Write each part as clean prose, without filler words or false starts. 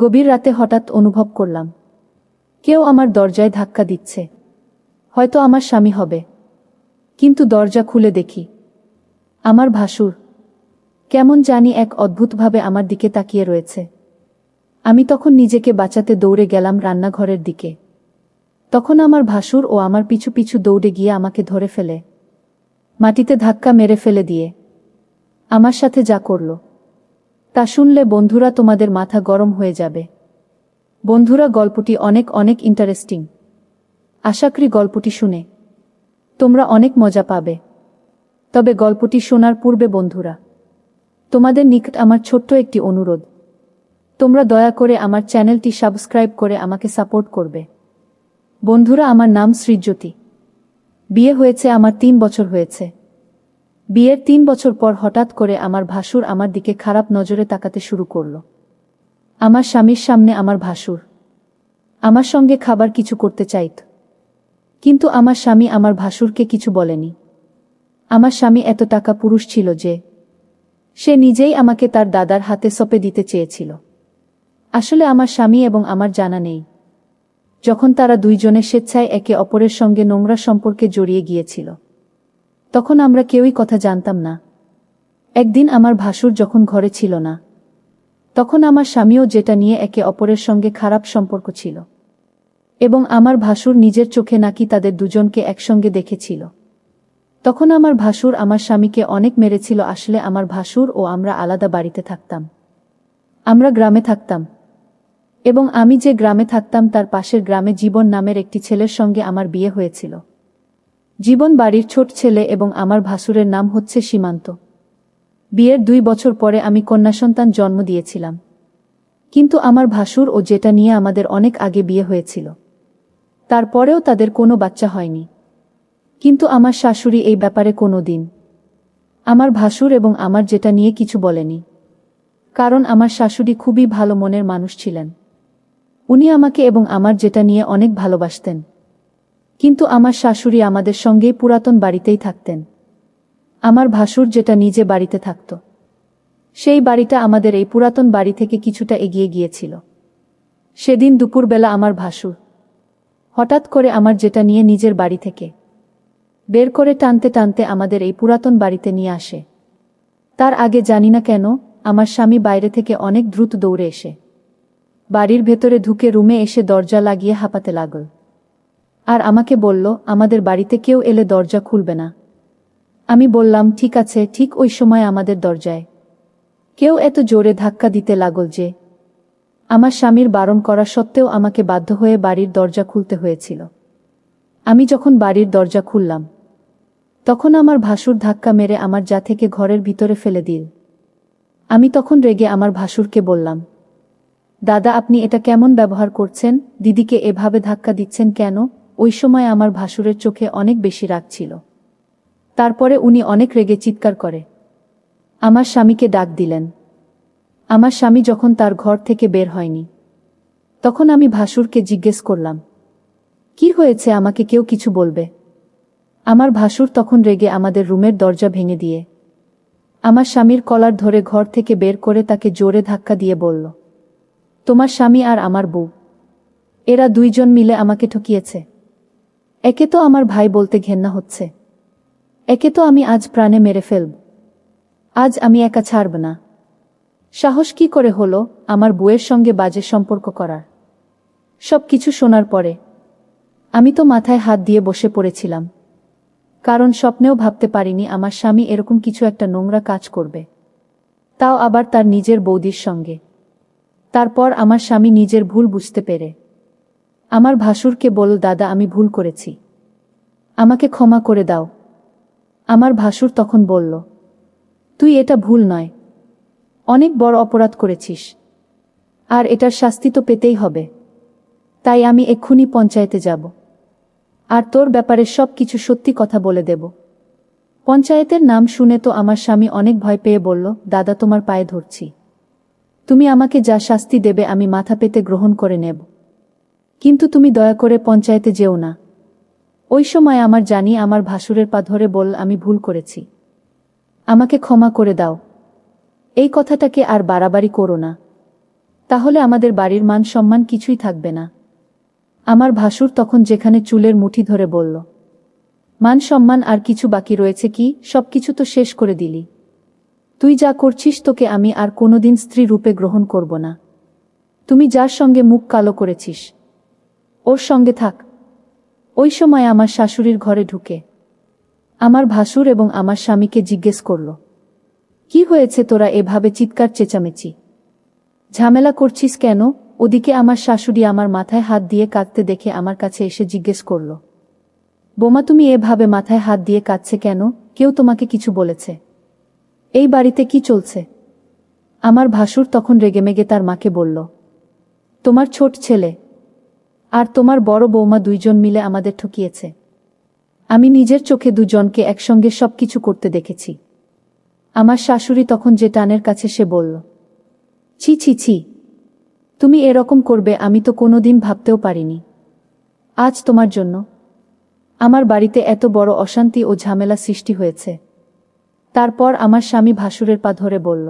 গভীর রাতে হঠাৎ অনুভব করলাম কেউ আমার দরজায় ধাক্কা দিচ্ছে। হয়তো আমার স্বামী হবে, কিন্তু দরজা খুলে দেখি আমার ভাসুর কেমন জানি এক অদ্ভুতভাবে আমার দিকে তাকিয়ে রয়েছে। আমি তখন নিজেকে বাঁচাতে দৌড়ে গেলাম রান্নাঘরের দিকে। তখন আমার ভাসুর ও আমার পিছু পিছু দৌড়ে গিয়ে আমাকে ধরে ফেলে মাটিতে ধাক্কা মেরে ফেলে দিয়ে আমার সাথে যা করল তা শুনলে বন্ধুরা তোমাদের মাথা গরম হয়ে যাবে। বন্ধুরা, গল্পটি অনেক অনেক ইন্টারেস্টিং। আশা করি গল্পটি শুনে তোমরা অনেক মজা পাবে। তবে গল্পটি শোনার পূর্বে বন্ধুরা, তোমাদের নিকট আমার ছোট্ট একটি অনুরোধ, তোমরা দয়া করে আমার চ্যানেলটি সাবস্ক্রাইব করে আমাকে সাপোর্ট করবে। বন্ধুরা, আমার নাম সৃজ্যোতি। বিয়ে হয়েছে আমার 3 বছর হয়েছে। বিয়ের 3 বছর পর হঠাৎ করে আমার ভাসুর আমার দিকে খারাপ নজরে তাকাতে শুরু করল। আমার স্বামীর সামনে আমার ভাসুর আমার সঙ্গে খাবার কিছু করতে চাইত, কিন্তু আমার স্বামী আমার ভাসুরকে কিছু বলেনি। আমার স্বামী এত টাকা পুরুষ ছিল যে সে নিজেই আমাকে তার দাদার হাতে সঁপে দিতে চেয়েছিল। আসলে আমার স্বামী এবং আমার জানা নেই যখন তারা দুইজনে স্বেচ্ছায় একে অপরের সঙ্গে নোংরা সম্পর্কে জড়িয়ে গিয়েছিল, তখন আমরা কেউই কথা জানতাম না। একদিন আমার ভাসুর যখন ঘরে ছিল না, তখন আমার স্বামীও যেটা নিয়ে একে অপরের সঙ্গে খারাপ সম্পর্ক ছিল, এবং আমার ভাসুর নিজের চোখে নাকি তাদের দুজনকে একসঙ্গে দেখেছিল। তখন আমার ভাসুর আমার স্বামীকে অনেক মেরেছিল। আসলে আমার ভাসুর ও আমরা আলাদা বাড়িতে থাকতাম। আমরা গ্রামে থাকতাম, এবং আমি যে গ্রামে থাকতাম তার পাশের গ্রামে জীবন নামের একটি ছেলের সঙ্গে আমার বিয়ে হয়েছিল। জীবন বাড়ির ছোট ছেলে এবং আমার ভাসুরের নাম হচ্ছে সীমান্ত। বিয়ের 2 বছর পরে আমি কন্যাসন্তান জন্ম দিয়েছিলাম, কিন্তু আমার ভাসুর ও যেটা নিয়ে আমাদের অনেক আগে বিয়ে হয়েছিল, তারপরেও তাদের কোনো বাচ্চা হয়নি। কিন্তু আমার শাশুড়ি এই ব্যাপারে কোনো দিন আমার ভাসুর এবং আমার যেটা নিয়ে কিছু বলেনি, কারণ আমার শাশুড়ি খুবই ভালো মনের মানুষ ছিলেন। উনি আমাকে এবং আমার যেটা নিয়ে অনেক ভালোবাসতেন, কিন্তু আমার শাশুড়ি আমাদের সঙ্গেই পুরাতন বাড়িতেই থাকতেন। আমার ভাসুর যেটা নিজে বাড়িতে থাকত, সেই বাড়িটা আমাদের এই পুরাতন বাড়ি থেকে কিছুটা এগিয়ে গিয়েছিল। সেদিন দুপুরবেলা আমার ভাসুর হঠাৎ করে আমার যেটা নিয়ে নিজের বাড়ি থেকে বের করে টানতে টানতে আমাদের এই পুরাতন বাড়িতে নিয়ে আসে। তার আগে জানি না কেন আমার স্বামী বাইরে থেকে অনেক দ্রুত দৌড়ে এসে বাড়ির ভেতরে ঢুকে রুমে এসে দরজা লাগিয়ে হাঁপাতে লাগল, আর আমাকে বলল আমাদের বাড়িতে কেউ এলে দরজা খুলবে না। আমি বললাম ঠিক আছে। ঠিক ওই সময় আমাদের দরজায় কেউ এত জোরে ধাক্কা দিতে লাগল যে আমার স্বামীর বারণ করা সত্ত্বেও আমাকে বাধ্য হয়ে বাড়ির দরজা খুলতে হয়েছিল। আমি যখন বাড়ির দরজা খুললাম, তখন আমার ভাসুর ধাক্কা মেরে আমার যা থেকে ঘরের ভিতরে ফেলে দিল। আমি তখন রেগে আমার ভাসুরকে বললাম, দাদা, আপনি এটা কেমন ব্যবহার করছেন? দিদিকে এভাবে ধাক্কা দিচ্ছেন কেন? ওই সময় আমার ভাসুরের চোখে অনেক বেশি রাগ ছিল। তারপরে উনি অনেক রেগে চিৎকার করে আমার স্বামীকে ডাক দিলেন। আমার স্বামী যখন তার ঘর থেকে বের হয়নি, তখন আমি ভাসুরকে জিজ্ঞেস করলাম, কি হয়েছে? আমাকে কেউ কিছু বলবে? আমার ভাসুর তখন রেগে আমাদের রুমের দরজা ভেঙে দিয়ে আমার স্বামীর কলার ধরে ঘর থেকে বের করে তাকে জোরে ধাক্কা দিয়ে বলল, তোমার স্বামী আর আমার বউ, এরা দুইজন মিলে আমাকে ঠকিয়েছে। একে তো আমার ভাই বলতে ঘেন্না হচ্ছে, একে তো আমি আজ প্রাণে মেরে ফেলব। আজ আমি একা ছাড়ব না। সাহস কি করে হলো আমার বউয়ের সঙ্গে বাজে সম্পর্ক করার? সব কিছু শোনার পরে আমি তো মাথায় হাত দিয়ে বসে পড়েছিলাম, কারণ স্বপ্নেও ভাবতে পারিনি আমার স্বামী এরকম কিছু একটা নোংরা কাজ করবে, তাও আবার তার নিজের বৌদির সঙ্গে। তারপর আমার স্বামী নিজের ভুল বুঝতে পেরে আমার ভাসুরকে বলল, দাদা, আমি ভুল করেছি, আমাকে ক্ষমা করে দাও। আমার ভাসুর তখন বলল, তুই এটা ভুল নয়, অনেক বড় অপরাধ করেছিস, আর এটার শাস্তি তো পেতেই হবে। তাই আমি এক্ষুনি পঞ্চায়েতে যাব, আর তোর ব্যাপারে সব কিছু সত্যি কথা বলে দেব। পঞ্চায়েতের নাম শুনে তো আমার স্বামী অনেক ভয় পেয়ে বলল, দাদা, তোমার পায়ে ধরছি, তুমি আমাকে যা শাস্তি দেবে আমি মাথা পেতে গ্রহণ করে নেব, কিন্তু তুমি দয়া করে পঞ্চায়েতে যেও না। ওই সময় আমার জানি আমার ভাসুরের পা ধরে বল, আমি ভুল করেছি, আমাকে ক্ষমা করে দাও, এই কথাটাকে আর বাড়াবাড়ি করো না। তাহলে আমাদের বাড়ির মান সম্মান কিছুই থাকবে না। আমার ভাসুর তখন যেখানে চুলের মুঠি ধরে বলল, মান সম্মান আর কিছু বাকি রয়েছে কি? সবকিছু তো শেষ করে দিলি। তুই যা করছিস, তোকে আমি আর কোনোদিন স্ত্রী রূপে গ্রহণ করব না। তুমি যার সঙ্গে মুখ কালো করেছিস, ওর সঙ্গে থাক। ওই সময় আমার শাশুড়ির ঘরে ঢুকে আমার ভাসুর এবং আমার স্বামীকে জিজ্ঞেস করল, কি হয়েছে, তোরা এভাবে চিৎকার চেঁচামেচি ঝামেলা করছিস কেন? ওদিকে আমার শাশুড়ি আমার মাথায় হাত দিয়ে কাঁদতে দেখে আমার কাছে এসে জিজ্ঞেস করল, বোমা, তুমি এভাবে মাথায় হাত দিয়ে কাঁদছে কেন? কেউ তোমাকে কিছু বলেছে? এই বাড়িতে কি চলছে? আমার ভাসুর তখন রেগেমেগে তার মাকে বলল, তোমার ছোট ছেলে আর তোমার বড় বৌমা দুইজন মিলে আমাদের ঠকিয়েছে। আমি নিজের চোখে দুজনকে একসঙ্গে সবকিছু করতে দেখেছি। আমার শাশুড়ি তখন যে টানের কাছে সে বলল, ছি ছি ছি, তুমি এরকম করবে আমি তো কোনোদিন ভাবতেও পারিনি। আজ তোমার জন্য আমার বাড়িতে এত বড় অশান্তি ও ঝামেলা সৃষ্টি হয়েছে। তারপর আমার স্বামী ভাসুরের পা ধরে বলল,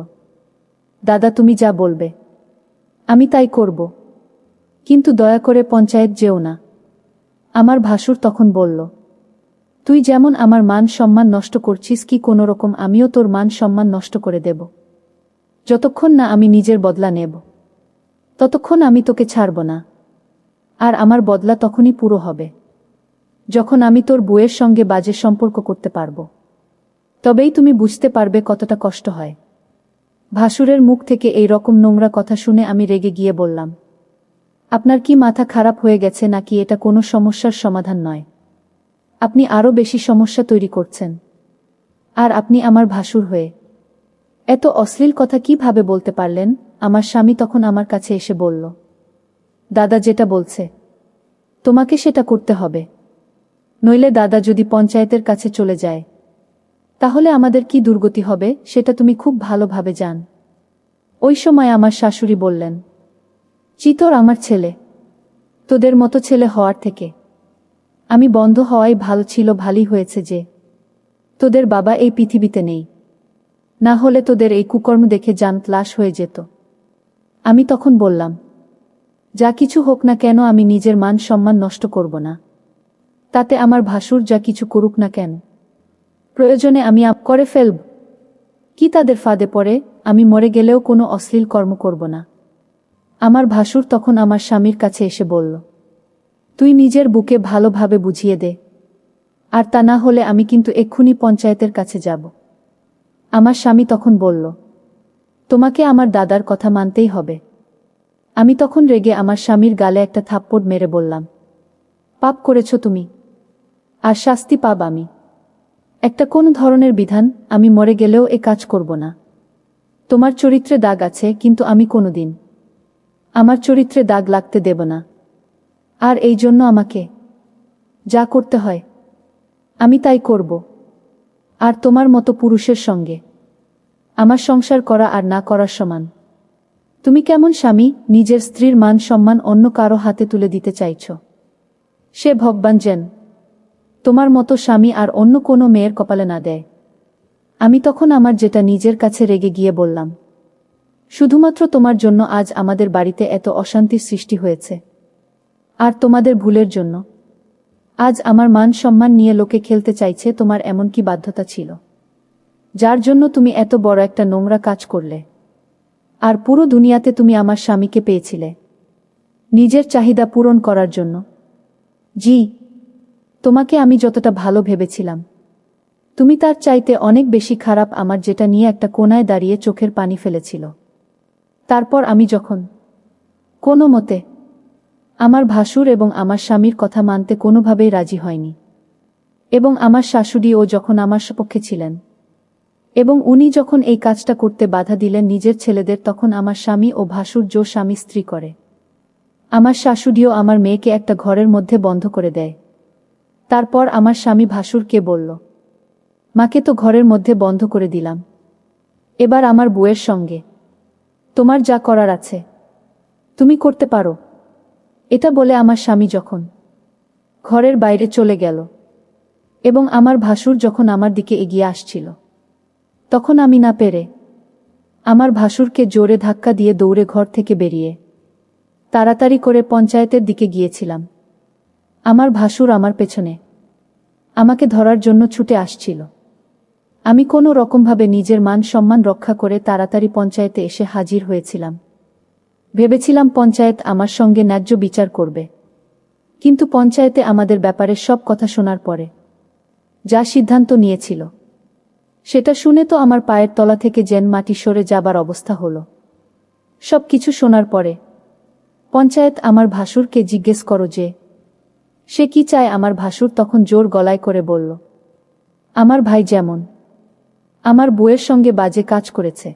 দাদা, তুমি যা বলবে আমি তাই করব, কিন্তু দয়া করে পঞ্চায়েত যেও না। আমার ভাসুর তখন বলল, তুই যেমন আমার মান সম্মান নষ্ট করছিস, কি কোনোরকম আমিও তোর মান সম্মান নষ্ট করে দেব? যতক্ষণ না আমি নিজের বদলা নেব ততক্ষণ আমি তোকে ছাড়ব না। আর আমার বদলা তখনই পুরো হবে যখন আমি তোর বউয়ের সঙ্গে বাজে সম্পর্ক করতে পারব। তবেই তুমি বুঝতে পারবে কতটা কষ্ট হয়। ভাসুরের মুখ থেকে এই রকম নোংরা কথা শুনে আমি রেগে গিয়ে বললাম, আপনার কি মাথা খারাপ হয়ে গেছে নাকি? এটা কোনো সমস্যার সমাধান নয়। আপনি আরও বেশি সমস্যা তৈরি করছেন। আর আপনি আমার ভাসুর হয়ে এত অশ্লীল কথা কিভাবে বলতে পারলেন? আমার স্বামী তখন আমার কাছে এসে বলল, দাদা যেটা বলছে তোমাকে সেটা করতে হবে, নইলে দাদা যদি পঞ্চায়েতের কাছে চলে যায় তাহলে আমাদের কি দুর্গতি হবে সেটা তুমি খুব ভালোভাবে জান। ওই সময় আমার শাশুড়ি বললেন, চিতর আমার ছেলে, তোদের মতো ছেলে হওয়ার থেকে আমি বন্ধ হওয়াই ভালো ছিল। ভালোই হয়েছে যে তোদের বাবা এই পৃথিবীতে নেই, না হলে তোদের এই কুকর্ম দেখে জান লাশ হয়ে যেত। আমি তখন বললাম, যা কিছু হোক না কেন আমি নিজের মান সম্মান নষ্ট করব না। তাতে আমার ভাসুর যা কিছু করুক না কেন, প্রয়োজনে আমি আপ করে ফেলব। কি তাদের ফাঁদে পড়ে আমি মরে গেলেও কোনো অশ্লীল কর্ম করব না। আমার ভাসুর তখন আমার স্বামীর কাছে এসে বলল, তুই নিজের বুকে ভালোভাবে বুঝিয়ে দে, আর তা না হলে আমি কিন্তু এক্ষুনি পঞ্চায়েতের কাছে যাব। আমার স্বামী তখন বলল, তোমাকে আমার দাদার কথা মানতেই হবে। আমি তখন রেগে আমার স্বামীর গালে একটা থাপ্পড় মেরে বললাম, পাপ করেছ তুমি, আর শাস্তি পাব আমি। একটা কোন ধরনের বিধান, আমি মরে গেলেও এ কাজ করব না। তোমার চরিত্রে দাগ আছে, কিন্তু আমি কোনোদিন আমার চরিত্রে দাগ লাগতে দেব না। আর এই জন্য আমাকে যা করতে হয় আমি তাই করব। আর তোমার মতো পুরুষের সঙ্গে আমার সংসার করা আর না করার সমান। তুমি কেমন স্বামী, নিজের স্ত্রীর মান সম্মান অন্য কারো হাতে তুলে দিতে চাইছ? সে ভগবান যেন তোমার মতো স্বামী আর অন্য কোনো মেয়ের কপালে না দেয়। আমি তখন আমার যেটা নিজের কাছে রেগে গিয়ে বললাম, শুধুমাত্র তোমার জন্য আজ আমাদের বাড়িতে এত অশান্তির সৃষ্টি হয়েছে, আর তোমাদের ভুলের জন্য আজ আমার মান সম্মান নিয়ে লোকে খেলতে চাইছে। তোমার এমন কি বাধ্যতা ছিল যার জন্য তুমি এত বড় একটা নোংরা কাজ করলে? আর পুরো দুনিয়াতে তুমি আমার স্বামীকে পেয়েছিলে নিজের চাহিদা পূরণ করার জন্য। জি, তোমাকে আমি যতটা ভালো ভেবেছিলাম তুমি তার চাইতে অনেক বেশি খারাপ। আমার যেটা নিয়ে একটা কোনায় দাঁড়িয়ে চোখের পানি ফেলেছিল। তারপর আমি যখন কোনো মতে আমার ভাসুর এবং আমার স্বামীর কথা মানতে কোনোভাবেই রাজি হয়নি, এবং আমার শাশুড়িও যখন আমার সপক্ষে ছিলেন এবং উনি যখন এই কাজটা করতে বাধা দিলেন নিজের ছেলেদের, তখন আমার স্বামী ও ভাসুর জো স্বামী স্ত্রী করে আমার শাশুড়িও আমার মেয়েকে একটা ঘরের মধ্যে বন্ধ করে দেয়। তারপর আমার স্বামী ভাসুরকে বলল, মাকে তো ঘরের মধ্যে বন্ধ করে দিলাম, এবার আমার বউয়ের সঙ্গে তোমার যা করার আছে তুমি করতে পারো। এটা বলে আমার স্বামী যখন ঘরের বাইরে চলে গেল এবং আমার ভাসুর যখন আমার দিকে এগিয়ে আসছিল, তখন আমি না পেরে আমার ভাসুরকে জোরে ধাক্কা দিয়ে দৌড়ে ঘর থেকে বেরিয়ে তাড়াতাড়ি করে পঞ্চায়েতের দিকে গিয়েছিলাম। আমার ভাসুর আমার পেছনে আমাকে ধরার জন্য ছুটে আসছিল। আমি কোনো রকমভাবে নিজের মান সম্মান রক্ষা করে তাড়াতাড়ি পঞ্চায়েতে এসে হাজির হয়েছিলাম। ভেবেছিলাম পঞ্চায়েত আমার সঙ্গে ন্যায্য বিচার করবে, কিন্তু পঞ্চায়েতে আমাদের ব্যাপারে সব কথা শোনার পরে যা সিদ্ধান্ত নিয়েছিল সেটা শুনে তো আমার পায়ের তলা থেকে যেন মাটি সরে যাবার অবস্থা হলো। সব কিছু শোনার পরে পঞ্চায়েত আমার ভাসুরকে জিজ্ঞেস করো যে সে কি চায়। আমার ভাসুর তখন জোর গলায় করে বলল, আমার ভাই যেমন আমার বউয়ের সঙ্গে বাজে কাজ করেছে,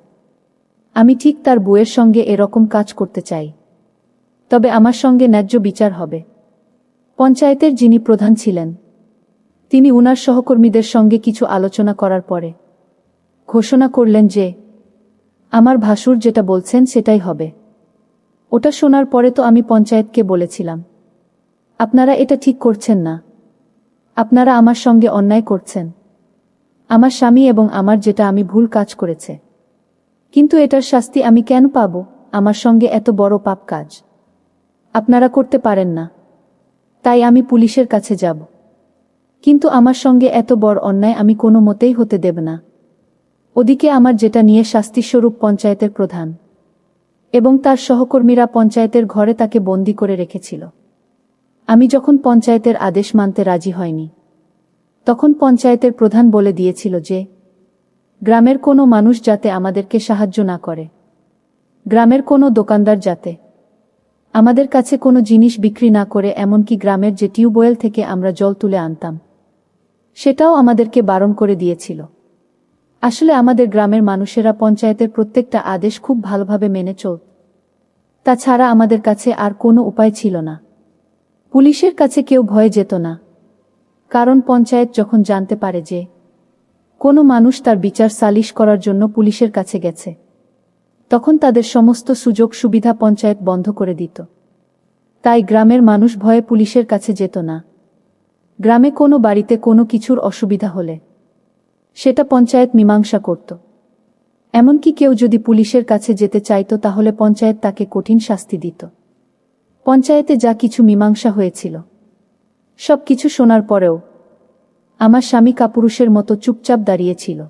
আমি ঠিক তার বউয়ের সঙ্গে এরকম কাজ করতে চাই, তবে আমার সঙ্গে ন্যায্য বিচার হবে। পঞ্চায়েতের যিনি প্রধান ছিলেন তিনি উনার সহকর্মীদের সঙ্গে কিছু আলোচনা করার পরে ঘোষণা করলেন যে আমার ভাসুর যেটা বলছেন সেটাই হবে। ওটা শোনার পরে তো আমি পঞ্চায়েতকে বলেছিলাম, আপনারা এটা ঠিক করছেন না, আপনারা আমার সঙ্গে অন্যায় করছেন। আমার স্বামী এবং আমার যেটা আমি ভুল কাজ করেছে, কিন্তু এটার শাস্তি আমি কেন পাব? আমার সঙ্গে এত বড় পাপ কাজ আপনারা করতে পারেন না, তাই আমি পুলিশের কাছে যাব। কিন্তু আমার সঙ্গে এত বড় অন্যায় আমি কোনো মতেই হতে দেব না। ওদিকে আমার যেটা নিয়ে শাস্তিস্বরূপ পঞ্চায়েতের প্রধান এবং তার সহকর্মীরা পঞ্চায়েতের ঘরে তাকে বন্দী করে রেখেছিল। আমি যখন পঞ্চায়েতের আদেশ মানতে রাজি হয়নি, তখন পঞ্চায়েতের প্রধান বলে দিয়েছিল যে গ্রামের কোনো মানুষ যাতে আমাদেরকে সাহায্য না করে, গ্রামের কোনো দোকানদার যাতে আমাদের কাছে কোনো জিনিস বিক্রি না করে, এমনকি গ্রামের যে টিউবওয়েল থেকে আমরা জল তুলে আনতাম সেটাও আমাদেরকে বারণ করে দিয়েছিল। আসলে আমাদের গ্রামের মানুষেরা পঞ্চায়েতের প্রত্যেকটা আদেশ খুব ভালোভাবে মেনে চলত। তাছাড়া আমাদের কাছে আর কোনো উপায় ছিল না। পুলিশের কাছে কেউ ভয়ে যেত না, কারণ পঞ্চায়েত যখন জানতে পারে যে কোনো মানুষ তার বিচার সালিশ করার জন্য পুলিশের কাছে গেছে, তখন তাদের সমস্ত সুযোগ সুবিধা পঞ্চায়েত বন্ধ করে দিত। তাই গ্রামের মানুষ ভয়ে পুলিশের কাছে যেত না। গ্রামে কোনো বাড়িতে কোনো কিছুর অসুবিধা হলে সেটা পঞ্চায়েত মীমাংসা করত। এমনকি কেউ যদি পুলিশের কাছে যেতে চাইত তাহলে পঞ্চায়েত তাকে কঠিন শাস্তি দিত। পঞ্চায়েতে যা কিছু মীমাংসা হয়েছিল সব কিছু শোনার পরেও আমার স্বামী কাপুরুষের মতো চুপচাপ দাঁড়িয়েছিল।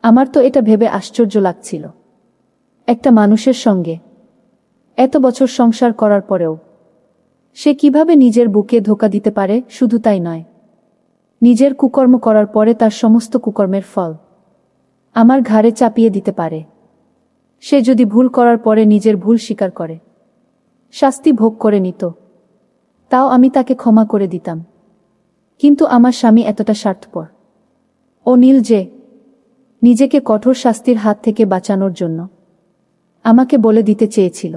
আমার তো এটা ভেবে আশ্চর্য লাগছিল, একটা মানুষের সঙ্গে এত বছর সংসার করার পরেও সে কিভাবে নিজের বুকে ধোঁকা দিতে পারে। শুধু তাই নয়, নিজের কুকর্ম করার পরে তার সমস্ত কুকর্মের ফল আমার ঘাড়ে চাপিয়ে দিতে পারে। সে যদি ভুল করার পরে নিজের ভুল স্বীকার করে শাস্তি ভোগ করে নিত, তাও আমি তাকে ক্ষমা করে দিতাম। কিন্তু আমার স্বামী এতটা স্বার্থপর ও নীল যে নিজেকে কঠোর শাস্তির হাত থেকে বাঁচানোর জন্য আমাকে বলে দিতে চেয়েছিল।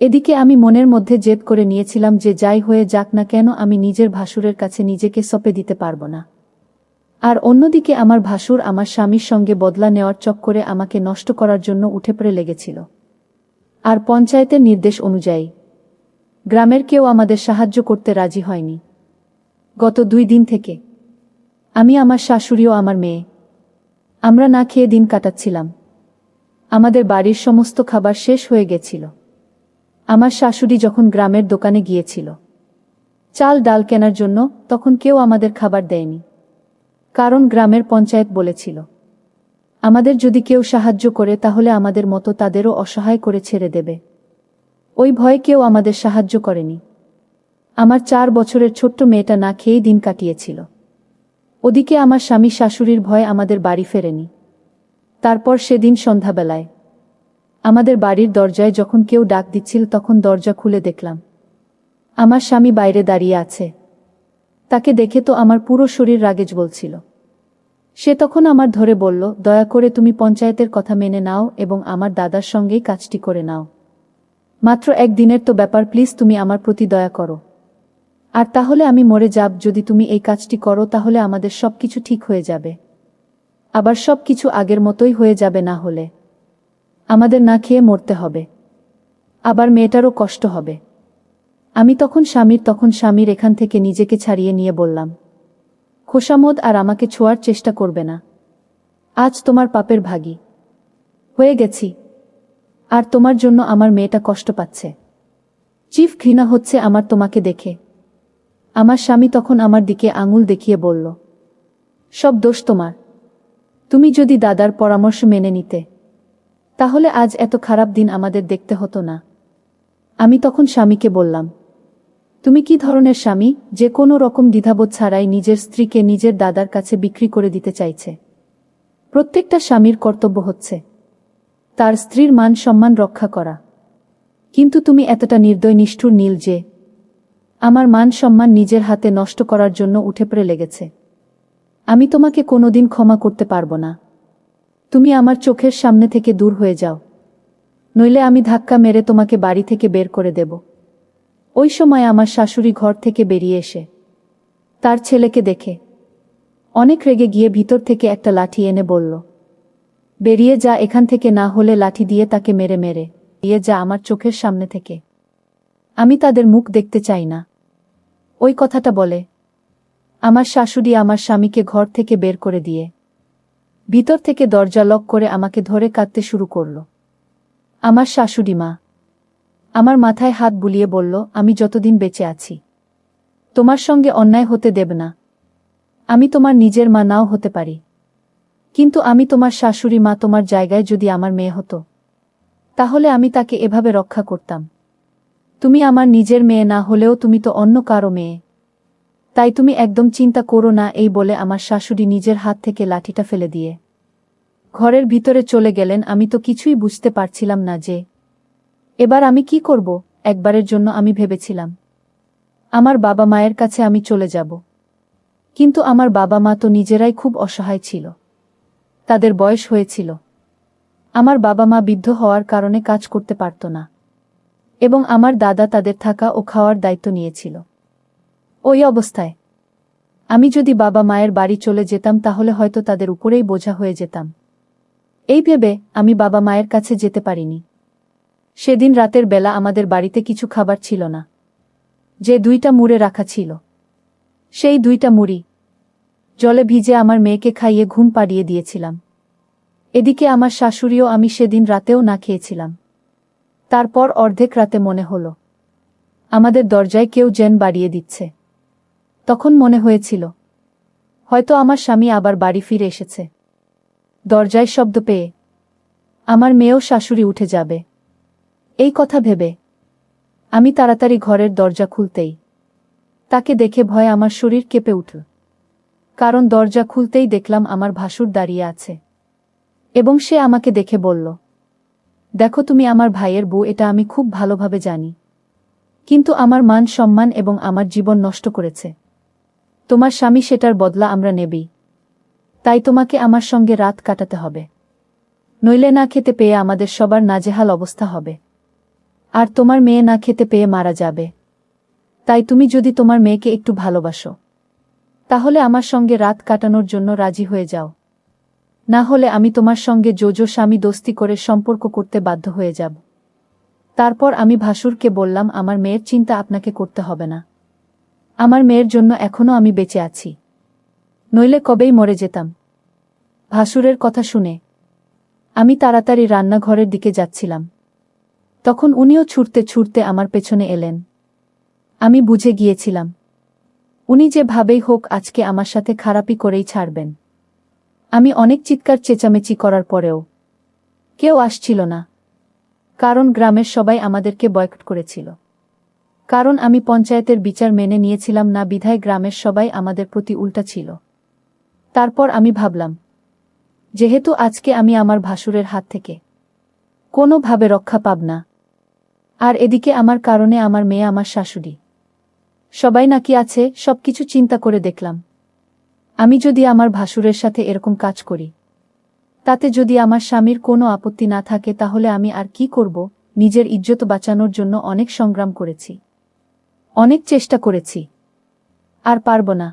এদিকে আমি মনের মধ্যে জেদ করে নিয়েছিলাম যে যাই হয়ে যাক না কেন আমি নিজের ভাসুরের কাছে নিজেকে সঁপে দিতে পারব না। আর অন্যদিকে আমার ভাসুর আমার স্বামীর সঙ্গে বদলা নেওয়ার চক্করে আমাকে নষ্ট করার জন্য উঠে পড়ে লেগেছিল। আর পঞ্চায়েতের নির্দেশ অনুযায়ী গ্রামের কেউ আমাদের সাহায্য করতে রাজি হয়নি। গত 2 দিন থেকে আমি, আমার শাশুড়ি ও আমার মেয়ে আমরা না খেয়ে দিন কাটাচ্ছিলাম। আমাদের বাড়ির সমস্ত খাবার শেষ হয়ে গেছিল। আমার শাশুড়ি যখন গ্রামের দোকানে গিয়েছিল চাল ডাল কেনার জন্য, তখন কেউ আমাদের খাবার দেয়নি, কারণ গ্রামের পঞ্চায়েত বলেছিল আমাদের যদি কেউ সাহায্য করে তাহলে আমাদের মতো তাদেরও অসহায় করে ছেড়ে দেবে। ওই ভয়ে কেউ আমাদের সাহায্য করেনি। আমার 4 বছরের ছোট্ট মেয়েটা না খেয়েই দিন কাটিয়েছিল। ওদিকে আমার স্বামী শাশুড়ির ভয়ে আমাদের বাড়ি ফেরেনি। তারপর সেদিন সন্ধ্যাবেলায় আমাদের বাড়ির দরজায় যখন কেউ ডাক দিচ্ছিল তখন দরজা খুলে দেখলাম আমার স্বামী বাইরে দাঁড়িয়ে আছে। তাকে দেখে তো আমার পুরো শরীর রাগে জ্বলছিল। সে তখন আমার ধরে বলল, দয়া করে তুমি পঞ্চায়েতের কথা মেনে নাও এবং আমার দাদার সঙ্গেই কাজটি করে নাও। মাত্র 1 দিনের তো ব্যাপার, প্লিজ তুমি আমার প্রতি দয়া করো। আর তাহলে আমি মরে যাব। যদি তুমি এই কাজটি করো তাহলে আমাদের সবকিছু ঠিক হয়ে যাবে, আবার সবকিছু আগের মতোই হয়ে যাবে। না হলে আমাদের না খেয়ে মরতে হবে, আবার মেয়েটারও কষ্ট হবে। আমি তখন স্বামীর এখান থেকে নিজেকে ছাড়িয়ে নিয়ে বললাম, খোশামোদ আর আমাকে ছোঁয়ার চেষ্টা করবে না। আজ তোমার পাপের ভাগী হয়ে গেছি। আর তোমার জন্য আমার মেয়েটা কষ্ট পাচ্ছে। চিফ ঘৃণা হচ্ছে আমার তোমাকে দেখে। আমার স্বামী তখন আমার দিকে আঙুল দেখিয়ে বলল, সব দোষ তোমার। তুমি যদি দাদার পরামর্শ মেনে নিতে, তাহলে আজ এত খারাপ দিন আমাদের দেখতে হতো না। আমি তখন স্বামীকে বললাম, তুমি কি ধরনের স্বামী যে কোনো রকম দ্বিধাবোধ ছাড়াই নিজের স্ত্রীকে নিজের দাদার কাছে বিক্রি করে দিতে চাইছে? প্রত্যেকটা স্বামীর কর্তব্য হচ্ছে তার স্ত্রীর মান সম্মান রক্ষা করা। কিন্তু তুমি এতটা নির্দয় নিষ্ঠুর নীল যে আমার মান সম্মান নিজের হাতে নষ্ট করার জন্য উঠে পড়ে লেগেছে। আমি তোমাকে কোনোদিন ক্ষমা করতে পারবো না। তুমি আমার চোখের সামনে থেকে দূর হয়ে যাও, নইলে আমি ধাক্কা মেরে তোমাকে বাড়ি থেকে বের করে দেব। ওই সময় আমার শাশুড়ি ঘর থেকে বেরিয়ে এসে তার ছেলেকে দেখে অনেক রেগে গিয়ে ভিতর থেকে একটা লাঠি এনে বলল, বেরিয়ে যা এখান থেকে, না হলে লাঠি দিয়ে তাকে মেরে মেরে দিয়ে যা আমার চোখের সামনে থেকে। আমি তাদের মুখ দেখতে চাই না। ওই কথাটা বলে আমার শাশুড়ি আমার স্বামীকে ঘর থেকে বের করে দিয়ে ভিতর থেকে দরজা লক করে আমাকে ধরে কাঁদতে শুরু করল। আমার শাশুড়ি মা আমার মাথায় হাত বুলিয়ে বলল, আমি যতদিন বেঁচে আছি তোমার সঙ্গে অন্যায় হতে দেব না। আমি তোমার নিজের মা নাও হতে পারি, কিন্তু আমি তোমার শাশুড়ি মা। তোমার জায়গায় যদি আমার মেয়ে হতো, তাহলে আমি তাকে এভাবে রক্ষা করতাম? তুমি আমার নিজের মেয়ে না হলেও তুমি তো অন্য কারো মেয়ে, তাই তুমি একদম চিন্তা করো না। এই বলে আমার শাশুড়ি নিজের হাত থেকে লাঠিটা ফেলে দিয়ে ঘরের ভিতরে চলে গেলেন। আমি তো কিছুই বুঝতে পারছিলাম না যে এবার আমি কি করব। একবারের জন্য আমি ভেবেছিলাম আমার বাবা মায়ের কাছে আমি চলে যাব, কিন্তু আমার বাবা মা তো নিজেরাই খুব অসহায় ছিল। তাদের বয়স হয়েছিল। আমার বাবা মা বৃদ্ধ হওয়ার কারণে কাজ করতে পারত না, এবং আমার দাদা তাদের থাকা ও খাওয়ার দায়িত্ব নিয়েছিল। ওই অবস্থায় আমি যদি বাবা মায়ের বাড়ি চলে যেতাম, তাহলে হয়তো তাদের উপরেই বোঝা হয়ে যেতাম। এই ভেবে আমি বাবা মায়ের কাছে যেতে পারিনি। সেদিন রাতের বেলা আমাদের বাড়িতে কিছু খাবার ছিল না। যে 2টা মুড়ে রাখা ছিল, সেই 2টা মুড়ি জলে ভিজে আমার মেয়েকে খাইয়ে ঘুম পাড়িয়ে দিয়েছিলাম। এদিকে আমার শাশুড়িও আমি সেদিন রাতেও না খেয়েছিলাম। তারপর অর্ধেক রাতে মনে হলো আমাদের দরজায় কেউ যেন বাড়িয়ে দিচ্ছে। তখন মনে হয়েছিল হয়তো আমার স্বামী আবার বাড়ি ফিরে এসেছে। দরজায় শব্দ পেয়ে আমার মেয়েও শাশুড়ি উঠে যাবে, এই কথা ভেবে আমি তাড়াতাড়ি ঘরের দরজা খুলতেই তাকে দেখে ভয়ে আমার শরীর কেঁপে উঠল। কারণ দরজা খুলতেই দেখলাম আমার ভাসুর দাঁড়িয়ে আছে, এবং সে আমাকে দেখে বলল, দেখো তুমি আমার ভাইয়ের বউ, এটা আমি খুব ভালোভাবে জানি, কিন্তু আমার মান সম্মান এবং আমার জীবন নষ্ট করেছে তোমার স্বামী, সেটার বদলা আমরা নেবই। তাই তোমাকে আমার সঙ্গে রাত কাটাতে হবে, নইলে না খেতে পেয়ে আমাদের সবার নাজেহাল অবস্থা হবে, আর তোমার মেয়ে না খেতে পেয়ে মারা যাবে। তাই তুমি যদি তোমার মেয়েকে একটু ভালোবাসো, তাহলে আমার সঙ্গে রাত কাটানোর জন্য রাজি হয়ে যাও, না হলে আমি তোমার সঙ্গে জোজো স্বামী দোস্তি করে সম্পর্ক করতে বাধ্য হয়ে যাব। তারপর আমি ভাসুরকে বললাম, আমার মেয়ের চিন্তা আপনাকে করতে হবে না। আমার মেয়ের জন্য এখনো আমি বেঁচে আছি, নইলে কবেই মরে যেতাম। ভাসুরের কথা শুনে আমি তাড়াতাড়ি রান্নাঘরের দিকে যাচ্ছিলাম। তখন উনিও ছুটতে ছুটতে আমার পেছনে এলেন। আমি বুঝে গিয়েছিলাম উনি যেভাবেই হোক আজকে আমার সাথে খারাপই করেই ছাড়বেন। আমি অনেক চিৎকার চেঁচামেচি করার পরেও কেউ আসছিল না, কারণ গ্রামের সবাই আমাদেরকে বয়কট করেছিল। কারণ আমি পঞ্চায়েতের বিচার মেনে নিয়েছিলাম না, বিধায় গ্রামের সবাই আমাদের প্রতি উল্টা ছিল। তারপর আমি ভাবলাম, যেহেতু আজকে আমি আমার ভাসুরের হাত থেকে কোনোভাবে রক্ষা পাব না, আর এদিকে আমার কারণে আমার মেয়ে, আমার শাশুড়ি সবাই নাকি আছে, সবকিছু চিন্তা করে দেখলাম আমি যদি আমার ভাসুরের সাথে এরকম কাজ করি, তাতে যদি আমার স্বামীর কোনো আপত্তি না থাকে, তাহলে আমি আর কি করব। নিজের ইজ্জত বাঁচানোর জন্য অনেক সংগ্রাম করেছি, অনেক চেষ্টা করেছি, আর পারব না।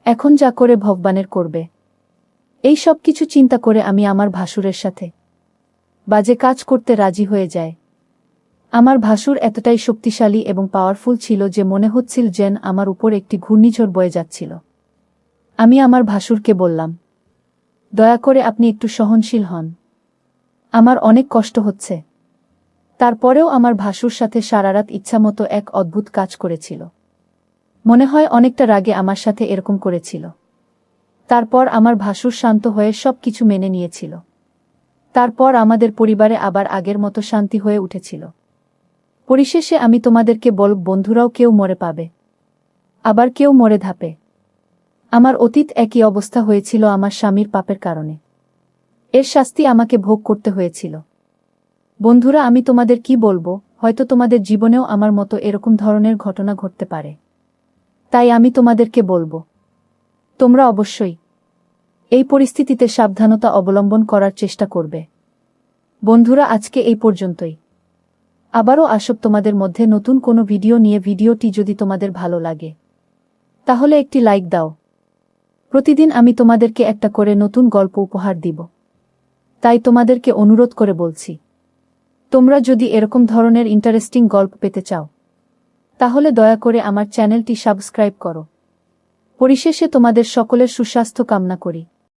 এখন যা করে ভগবানের করবে। এই সব কিছু চিন্তা করে আমি আমার ভাসুরের সাথে বাজে কাজ করতে রাজি হয়ে যায়। আমার ভাসুর এতটাই শক্তিশালী এবং পাওয়ারফুল ছিল যে মনে হচ্ছিল যেন আমার উপর একটি ঘূর্ণিঝড় বয়ে যাচ্ছিল। আমি আমার ভাসুরকে বললাম, দয়া করে আপনি একটু সহনশীল হন। আমার অনেক কষ্ট হচ্ছে। তারপরেও আমার ভাসুর সাথে সারারাত ইচ্ছামতো এক অদ্ভুত কাজ করেছিল। মনে হয় অনেকটা রাগে আমার সাথে এরকম করেছিল। তারপর আমার ভাসুর শান্ত হয়ে সব কিছু মেনে নিয়েছিল। তারপর আমাদের পরিবারে আবার আগের মতো শান্তি হয়ে উঠেছিল। পরিশেষে আমি তোমাদেরকে বলব, বন্ধুরাও কেউ মরে পাবে, আবার কেউ মরে ধাপে। আমার অতীত একই অবস্থা হয়েছিল আমার স্বামীর পাপের কারণে। এর শাস্তি আমাকে ভোগ করতে হয়েছিল। বন্ধুরা, আমি তোমাদের কি বলবো, হয়তো তোমাদের জীবনেও আমার মতো এরকম ধরনের ঘটনা ঘটতে পারে। তাই আমি তোমাদেরকে বলবো, তোমরা অবশ্যই এই পরিস্থিতিতে সাবধানতা অবলম্বন করার চেষ্টা করবে। বন্ধুরা, আজকে এই পর্যন্তই। আবারও আসব তোমাদের মধ্যে নতুন কোনো ভিডিও নিয়ে। ভিডিওটি যদি তোমাদের ভালো লাগে তাহলে একটি লাইক দাও। প্রতিদিন আমি তোমাদেরকে একটা করে নতুন গল্প উপহার দিব। তাই তোমাদেরকে অনুরোধ করে বলছি, তোমরা যদি এরকম ধরনের ইন্টারেস্টিং গল্প পেতে চাও তাহলে দয়া করে আমার চ্যানেলটি সাবস্ক্রাইব করো। পরিশেষে তোমাদের সকলের সুস্বাস্থ্য কামনা করি।